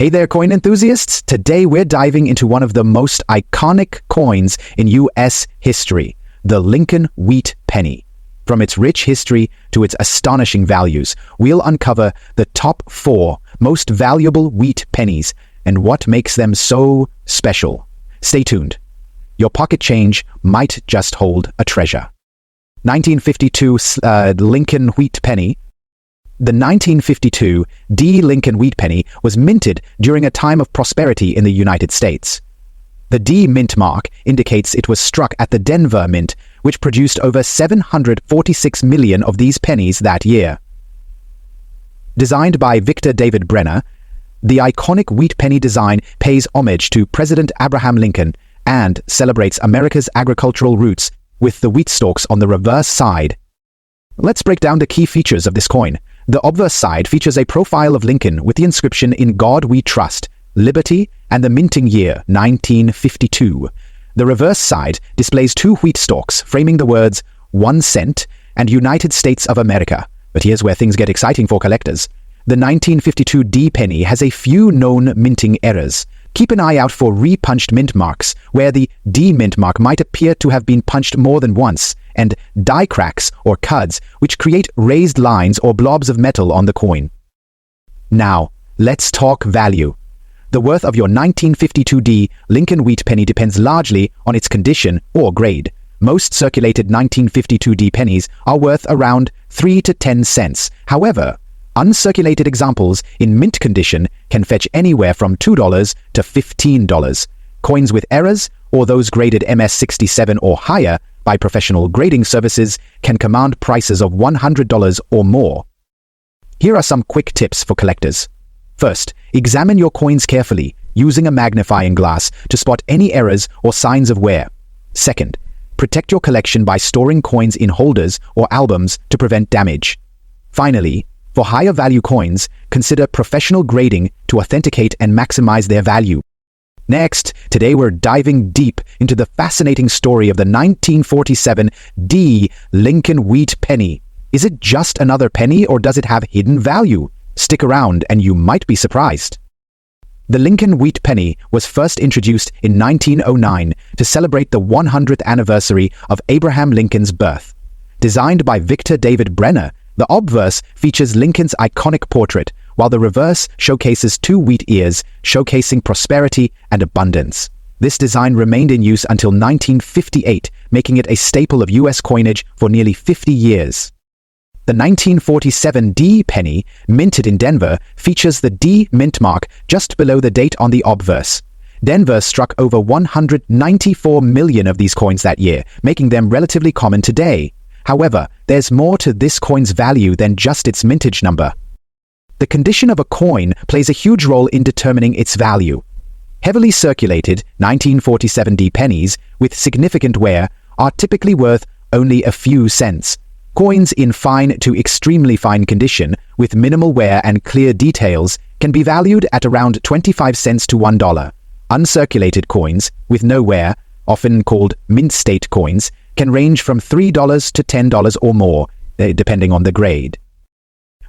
Hey there, coin enthusiasts! Today we're diving into one of the most iconic coins in U.S. history, the Lincoln Wheat Penny. From its rich history to its astonishing values, we'll uncover the top 4 most valuable wheat pennies and what makes them so special. Stay tuned. Your pocket change might just hold a treasure. 1952 Lincoln Wheat Penny. The 1952 D. Lincoln Wheat Penny was minted during a time of prosperity in the United States. The D mint mark indicates it was struck at the Denver Mint, which produced over 746 million of these pennies that year. Designed by Victor David Brenner, the iconic wheat penny design pays homage to President Abraham Lincoln and celebrates America's agricultural roots with the wheat stalks on the reverse side. Let's break down the key features of this coin. The obverse side features a profile of Lincoln with the inscription "In God We Trust, Liberty," and the minting year 1952. The reverse side displays 2 wheat stalks framing the words 1 cent and United States of America. But here's where things get exciting for collectors. The 1952 D penny has a few known minting errors. Keep an eye out for repunched mint marks, where the D mint mark might appear to have been punched more than once, and die cracks or cuds, which create raised lines or blobs of metal on the coin. Now, let's talk value. The worth of your 1952 D Lincoln Wheat Penny depends largely on its condition or grade. Most circulated 1952 D pennies are worth around 3 to 10 cents. However, uncirculated examples in mint condition can fetch anywhere from $2 to $15. Coins with errors, or those graded MS-67 or higher by professional grading services, can command prices of $100 or more. Here are some quick tips for collectors. First, examine your coins carefully, using a magnifying glass to spot any errors or signs of wear. Second, protect your collection by storing coins in holders or albums to prevent damage. Finally, for higher value coins, consider professional grading to authenticate and maximize their value. Next, today we're diving deep into the fascinating story of the 1947 D. Lincoln Wheat Penny. Is it just another penny, or does it have hidden value? Stick around and you might be surprised. The Lincoln Wheat Penny was first introduced in 1909 to celebrate the 100th anniversary of Abraham Lincoln's birth. Designed by Victor David Brenner, the obverse features Lincoln's iconic portrait, while the reverse showcases 2 wheat ears, showcasing prosperity and abundance. This design remained in use until 1958, making it a staple of U.S. coinage for nearly 50 years. The 1947 D penny, minted in Denver, features the D mint mark just below the date on the obverse. Denver struck over 194 million of these coins that year, making them relatively common today. However, there's more to this coin's value than just its mintage number. The condition of a coin plays a huge role in determining its value. Heavily circulated 1947 D pennies with significant wear are typically worth only a few cents. Coins in fine to extremely fine condition with minimal wear and clear details can be valued at around 25 cents to $1. Uncirculated coins with no wear, often called mint state coins, can range from $3 to $10 or more, depending on the grade.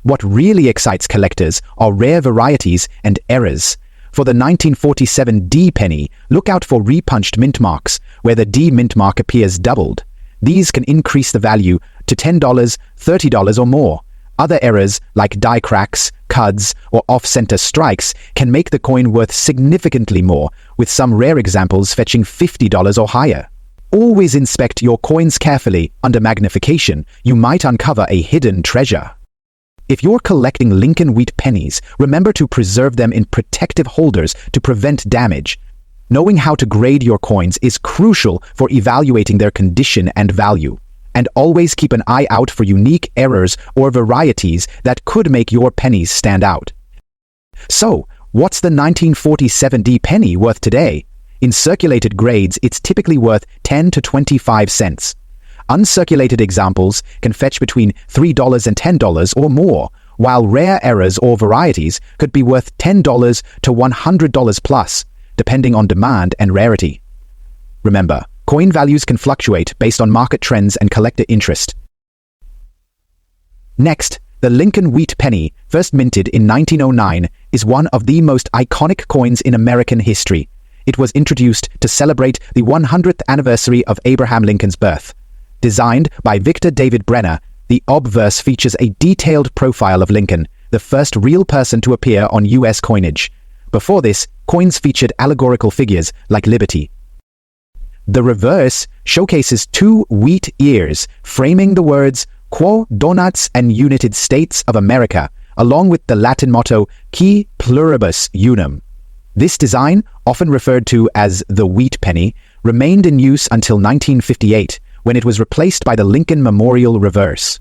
What really excites collectors are rare varieties and errors. For the 1947 D penny, look out for repunched mint marks, where the D mint mark appears doubled. These can increase the value to $10, $30 or more. Other errors, like die cracks, cuds, or off-center strikes, can make the coin worth significantly more, with some rare examples fetching $50 or higher. Always inspect your coins carefully. Under magnification, you might uncover a hidden treasure. If you're collecting Lincoln Wheat pennies, remember to preserve them in protective holders to prevent damage. Knowing how to grade your coins is crucial for evaluating their condition and value. And always keep an eye out for unique errors or varieties that could make your pennies stand out. So, what's the 1947 D penny worth today? In circulated grades, it's typically worth 10 to 25 cents. Uncirculated examples can fetch between $3 and $10 or more, while rare errors or varieties could be worth $10 to $100 plus, depending on demand and rarity. Remember, coin values can fluctuate based on market trends and collector interest. Next, The Lincoln Wheat Penny, first minted in 1909, is one of the most iconic coins in American history. It was introduced to celebrate the 100th anniversary of Abraham Lincoln's birth. Designed by Victor David Brenner, the obverse features a detailed profile of Lincoln, the first real person to appear on U.S. coinage. Before this, coins featured allegorical figures like Liberty. The reverse showcases two wheat ears, framing the words Quo Donats and United States of America, along with the Latin motto Qui Pluribus Unum. This design, often referred to as the wheat penny, remained in use until 1958, when it was replaced by the Lincoln Memorial reverse.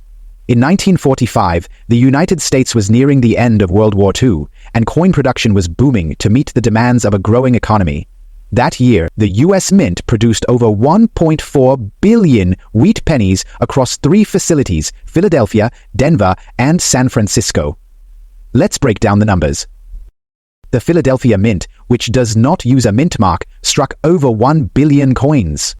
In 1945, the United States was nearing the end of World War II, and coin production was booming to meet the demands of a growing economy. That year, the U.S. Mint produced over 1.4 billion wheat pennies across 3 facilities: Philadelphia, Denver, and San Francisco. Let's break down the numbers. The Philadelphia Mint, which does not use a mint mark, struck over 1 billion coins.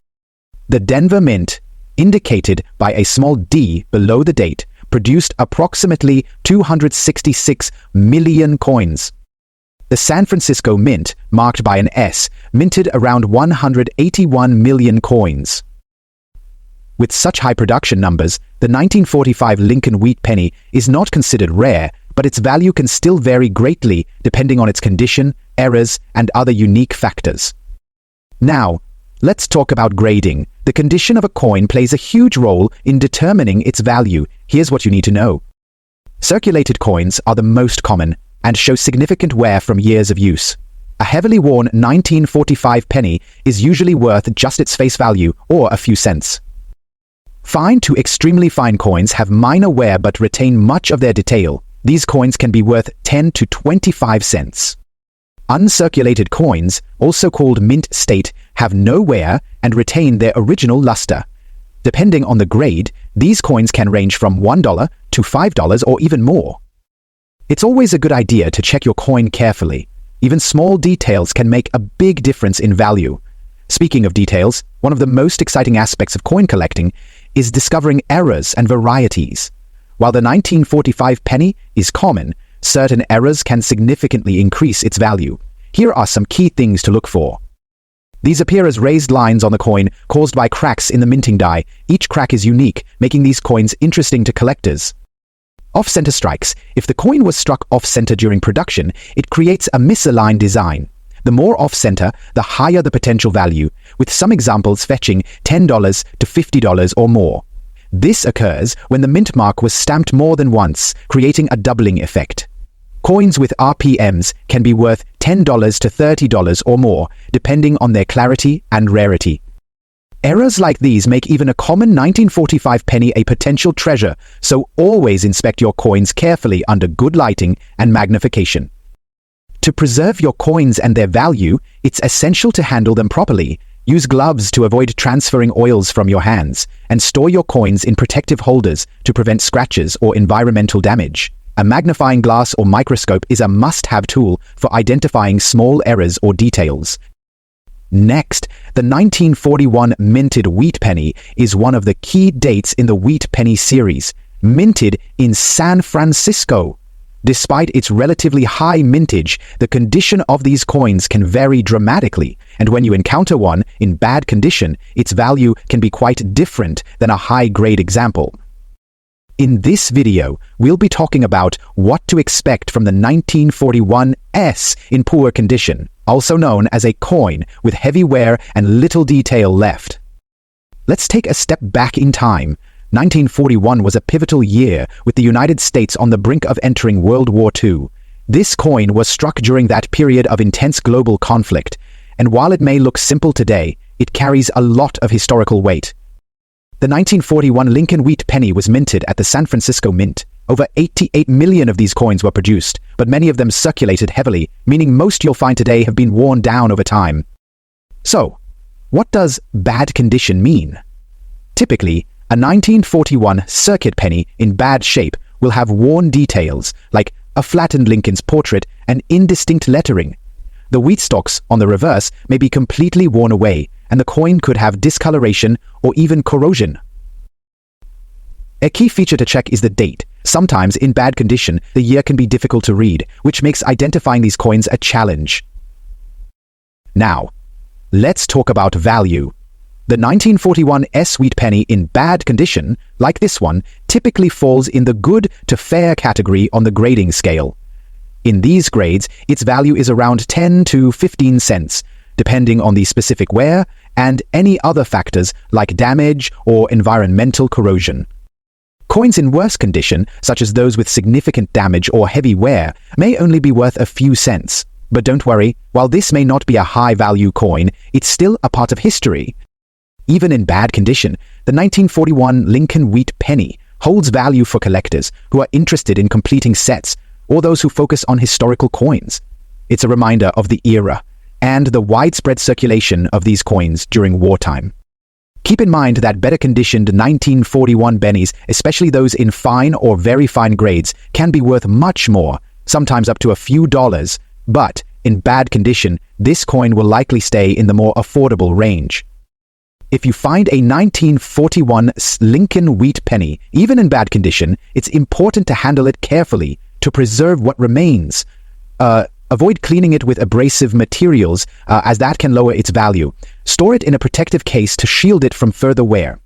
The Denver Mint, indicated by a small D below the date, produced approximately 266 million coins. The San Francisco Mint, marked by an S, minted around 181 million coins. With such high production numbers, the 1945 Lincoln Wheat Penny is not considered rare, but its value can still vary greatly depending on its condition, errors, and other unique factors. Now, let's talk about grading. The condition of a coin plays a huge role in determining its value. Here's what you need to know. Circulated coins are the most common and show significant wear from years of use. A heavily worn 1945 penny is usually worth just its face value or a few cents. Fine to extremely fine coins have minor wear but retain much of their detail. These coins can be worth 10 to 25 cents. Uncirculated coins, also called mint state, have no wear and retain their original luster. Depending on the grade, these coins can range from $1 to $5 or even more. It's always a good idea to check your coin carefully. Even small details can make a big difference in value. Speaking of details, one of the most exciting aspects of coin collecting is discovering errors and varieties. While the 1945 penny is common, certain errors can significantly increase its value. Here are some key things to look for. These appear as raised lines on the coin caused by cracks in the minting die. Each crack is unique, making these coins interesting to collectors. Off-center strikes. If the coin was struck off-center during production, it creates a misaligned design. The more off-center, the higher the potential value, with some examples fetching $10 to $50 or more. This occurs when the mint mark was stamped more than once, creating a doubling effect. Coins with RPMs can be worth $10 to $30 or more, depending on their clarity and rarity. Errors like these make even a common 1945 penny a potential treasure, so always inspect your coins carefully under good lighting and magnification. To preserve your coins and their value, it's essential to handle them properly. Use gloves to avoid transferring oils from your hands, and store your coins in protective holders to prevent scratches or environmental damage. A magnifying glass or microscope is a must-have tool for identifying small errors or details. Next, the 1941 minted wheat penny is one of the key dates in the wheat penny series, minted in San Francisco. Despite its relatively high mintage, the condition of these coins can vary dramatically, and when you encounter one in bad condition, its value can be quite different than a high-grade example. In this video, we'll be talking about what to expect from the 1941 S in poor condition, also known as a coin with heavy wear and little detail left. Let's take a step back in time. 1941 was a pivotal year, with the United States on the brink of entering World War II. This coin was struck during that period of intense global conflict, and while it may look simple today, it carries a lot of historical weight. The 1941 Lincoln Wheat Penny was minted at the San Francisco Mint. Over 88 million of these coins were produced, but many of them circulated heavily, meaning most you'll find today have been worn down over time. So, what does bad condition mean? Typically, a 1941 circuit penny in bad shape will have worn details, like a flattened Lincoln's portrait and indistinct lettering. The wheat stalks on the reverse may be completely worn away, and the coin could have discoloration or even corrosion. A key feature to check is the date. Sometimes, in bad condition, the year can be difficult to read, which makes identifying these coins a challenge. Now, let's talk about value. The 1941 wheat penny in bad condition, like this one, typically falls in the good to fair category on the grading scale. In these grades, its value is around 10 to 15 cents, depending on the specific wear and any other factors like damage or environmental corrosion. Coins in worse condition, such as those with significant damage or heavy wear, may only be worth a few cents. But don't worry, while this may not be a high-value coin, it's still a part of history. Even in bad condition, the 1941 Lincoln Wheat Penny holds value for collectors who are interested in completing sets or those who focus on historical coins. It's a reminder of the era and the widespread circulation of these coins during wartime. Keep in mind that better-conditioned 1941 pennies, especially those in fine or very fine grades, can be worth much more, sometimes up to a few dollars, but in bad condition, this coin will likely stay in the more affordable range. If you find a 1941 Lincoln Wheat Penny, even in bad condition, it's important to handle it carefully to preserve what remains. Avoid cleaning it with abrasive materials, as that can lower its value. Store it in a protective case to shield it from further wear.